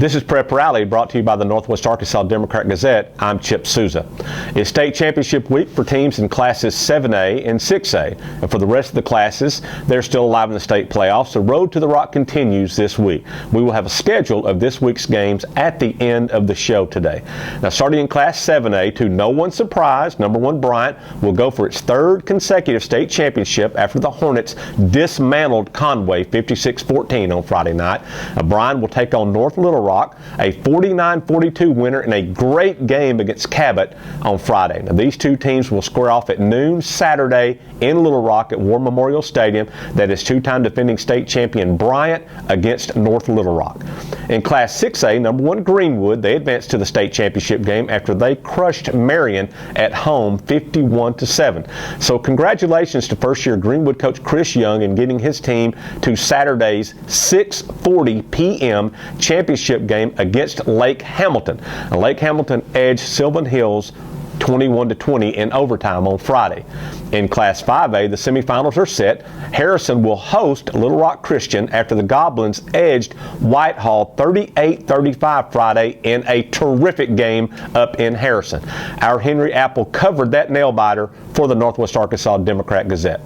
This is Prep Rally, brought to you by the Northwest Arkansas Democrat-Gazette. I'm Chip Souza. It's state championship week for teams in classes 7A and 6A. And for the rest of the classes, they're still alive in the state playoffs. The road to the Rock continues this week. We will have a schedule of this week's games at the end of the show today. Now, starting in class 7A, to no one's surprise, number 1 Bryant will go for its third consecutive state championship after the Hornets dismantled Conway 56-14 on Friday night. Bryant will take on North Little Rock, a 49-42 winner in a great game against Cabot on Friday. Now, these two teams will square off at noon Saturday in Little Rock at War Memorial Stadium. That is two-time defending state champion Bryant against North Little Rock. In Class 6A, number 1 Greenwood, they advanced to the state championship game after they crushed Marion at home 51-7. So congratulations to first-year Greenwood coach Chris Young in getting his team to Saturday's 6:40 p.m. championship game against Lake Hamilton. Now, Lake Hamilton edged Sylvan Hills 21-20 in overtime on Friday. In Class 5A, the semifinals are set. Harrison will host Little Rock Christian after the Goblins edged Whitehall 38-35 Friday in a terrific game up in Harrison. Our Henry Apple covered that nail-biter for the Northwest Arkansas Democrat-Gazette.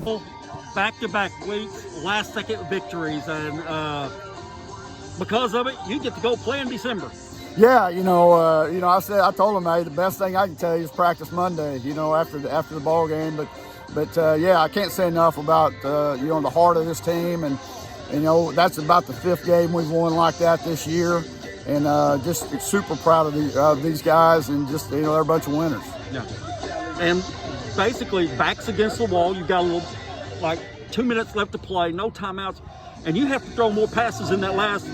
Back-to-back weeks, last-second victories, and because of it, you get to go play in December. Yeah, I told him, hey, the best thing I can tell you is practice Monday, after the ball game. But yeah, I can't say enough about the heart of this team, and that's about the 5th game we've won like that this year, and just super proud of these guys, and just they're a bunch of winners. Yeah, and basically backs against the wall. You've got a little 2 minutes left to play, no timeouts, and you have to throw more passes in that last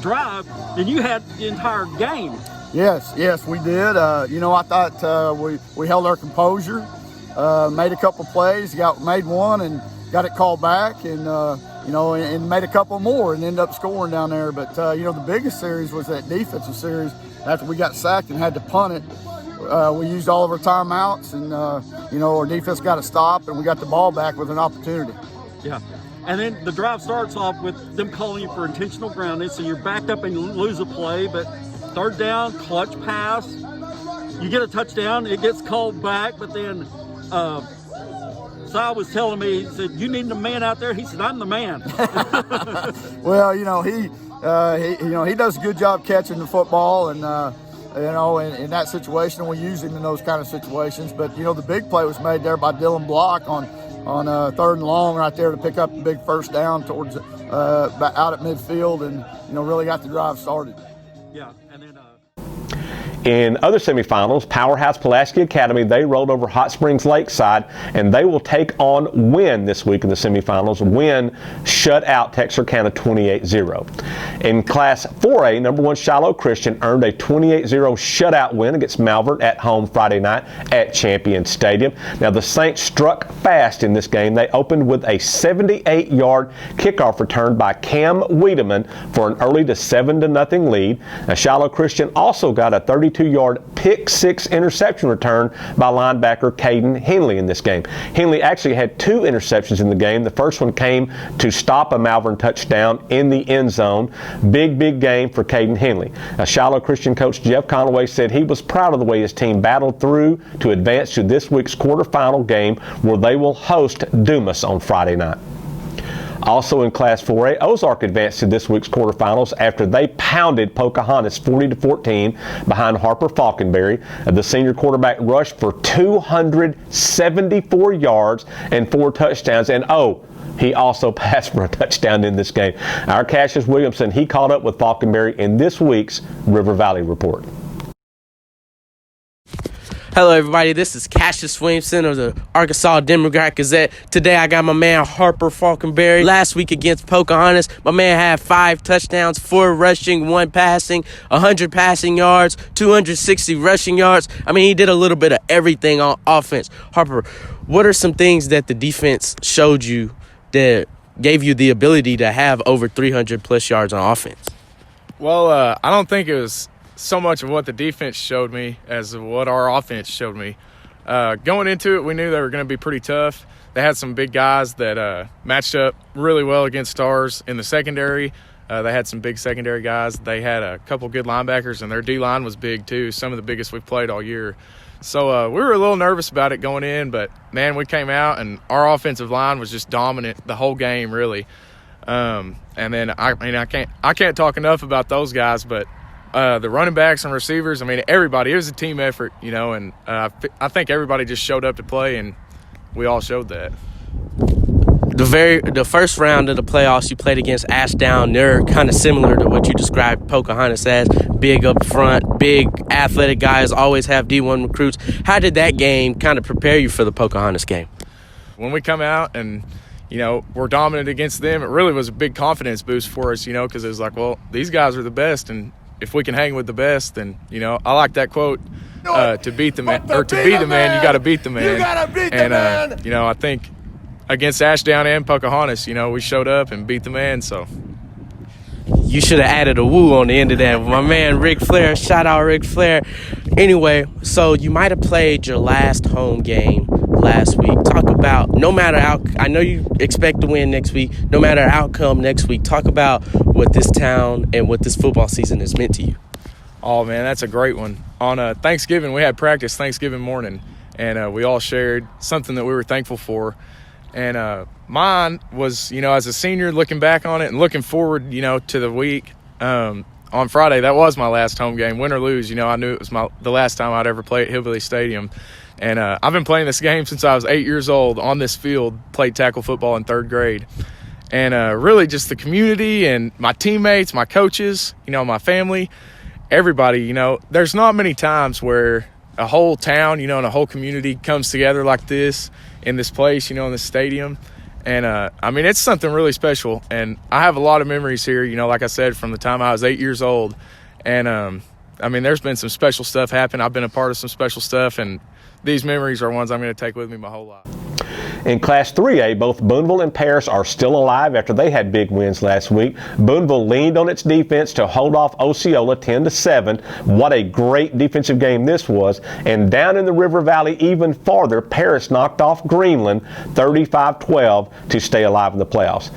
drive than you had the entire game. Yes, we did. I thought we held our composure, made a couple plays, made one and got it called back, and and made a couple more and ended up scoring down there. But the biggest series was that defensive series. After we got sacked and had to punt it, we used all of our timeouts, and our defense got a stop, and we got the ball back with an opportunity. Yeah. And then the drive starts off with them calling you for intentional grounding, so you're backed up and you lose a play, but third down, clutch pass, you get a touchdown, it gets called back, but then Si was telling me, he said, you need a man out there? He said, I'm the man. Well, he does a good job catching the football, and in that situation, we use him in those kind of situations. But, the big play was made there by Dylan Block on 3rd and long right there to pick up the big first down towards out at midfield, and really got the drive started. Yeah, and then in other semifinals, Powerhouse Pulaski Academy, they rolled over Hot Springs Lakeside, and they will take on Wynn this week in the semifinals. Wynn shut out Texarkana 28-0. In Class 4A, number 1 Shiloh Christian earned a 28-0 shutout win against Malvern at home Friday night at Champion Stadium. Now, the Saints struck fast in this game. They opened with a 78-yard kickoff return by Cam Wiedemann for an early to 7-0 lead. Now, Shiloh Christian also got a 32-yard pick-six interception return by linebacker Caden Henley in this game. Henley actually had 2 interceptions in the game. The first one came to stop a Malvern touchdown in the end zone. Big game for Caden Henley. Now, Shiloh Christian coach Jeff Conaway said he was proud of the way his team battled through to advance to this week's quarterfinal game, where they will host Dumas on Friday night. Also in Class 4A, Ozark advanced to this week's quarterfinals after they pounded Pocahontas 40-14 behind Harper Falconberry. The senior quarterback rushed for 274 yards and 4 touchdowns, and he also passed for a touchdown in this game. Our Kasius Williamson, he caught up with Falconberry in this week's River Valley Report. Hello, everybody. This is Kasius Williamson of the Arkansas Democrat-Gazette. Today, I got my man Harper Falconberry. Last week against Pocahontas, my man had 5 touchdowns, 4 rushing, 1 passing, 100 passing yards, 260 rushing yards. I mean, he did a little bit of everything on offense. Harper, what are some things that the defense showed you that gave you the ability to have over 300-plus yards on offense? Well, I don't think it was so much of what the defense showed me as what our offense showed me. Going into it, we knew they were going to be pretty tough. They had some big guys that matched up really well against ours in the secondary. They had some big secondary guys. They had a couple good linebackers, and their D-line was big too, some of the biggest we've played all year. So we were a little nervous about it going in, but, man, we came out, and our offensive line was just dominant the whole game, really. And then, I can't talk enough about those guys, but the running backs and receivers, everybody, it was a team effort, and I think everybody just showed up to play, and we all showed that. The first round of the playoffs, you played against Ashdown. They're kind of similar to what you described Pocahontas as. Big up front, big athletic guys, always have D1 recruits. How did that game kind of prepare you for the Pocahontas game? When we come out and, we're dominant against them, it really was a big confidence boost for us, because it was like, well, these guys are the best, and if we can hang with the best, then, I like that quote, to beat the man, or to be the man, you got to beat the man. You got to beat the man. I think against Ashdown and Pocahontas, we showed up and beat the man, so. You should have added a woo on the end of that. My man, Ric Flair, shout out Ric Flair. Anyway, so you might have played your last home game last week. Talk about, no matter how, I know you expect to win next week, no matter outcome next week, talk about what this town and what this football season has meant to you. Oh, man, that's a great one. On Thanksgiving, we had practice Thanksgiving morning, and we all shared something that we were thankful for. And mine was, as a senior, looking back on it and looking forward, to the week. On Friday, that was my last home game, win or lose. I knew it was the last time I'd ever play at Hillbilly Stadium. And I've been playing this game since I was 8 years old on this field, played tackle football in 3rd grade. And really just the community and my teammates, my coaches, my family, everybody, there's not many times where a whole town, and a whole community comes together like this in this place, in this stadium. And, it's something really special. And I have a lot of memories here, like I said, from the time I was 8 years old. And, there's been some special stuff happen. I've been a part of some special stuff, and these memories are ones I'm going to take with me my whole life. In Class 3A, both Booneville and Paris are still alive after they had big wins last week. Booneville leaned on its defense to hold off Osceola 10-7. What a great defensive game this was. And down in the River Valley even farther, Paris knocked off Greenland 35-12 to stay alive in the playoffs.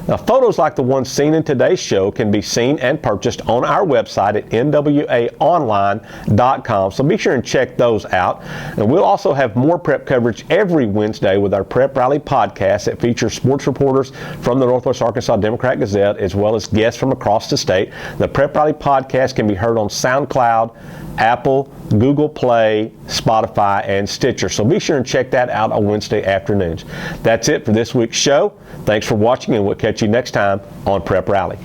Now, photos like the ones seen in today's show can be seen and purchased on our website at NWAOnline.com, so be sure and check those out. And we'll also have more prep coverage every Wednesday with our Prep Rally podcast that features sports reporters from the Northwest Arkansas Democrat-Gazette as well as guests from across the state. The Prep Rally podcast can be heard on SoundCloud, Apple, Google Play, Spotify, and Stitcher. So be sure and check that out on Wednesday afternoons. That's it for this week's show. Thanks for watching, and we'll catch you next time on Prep Rally.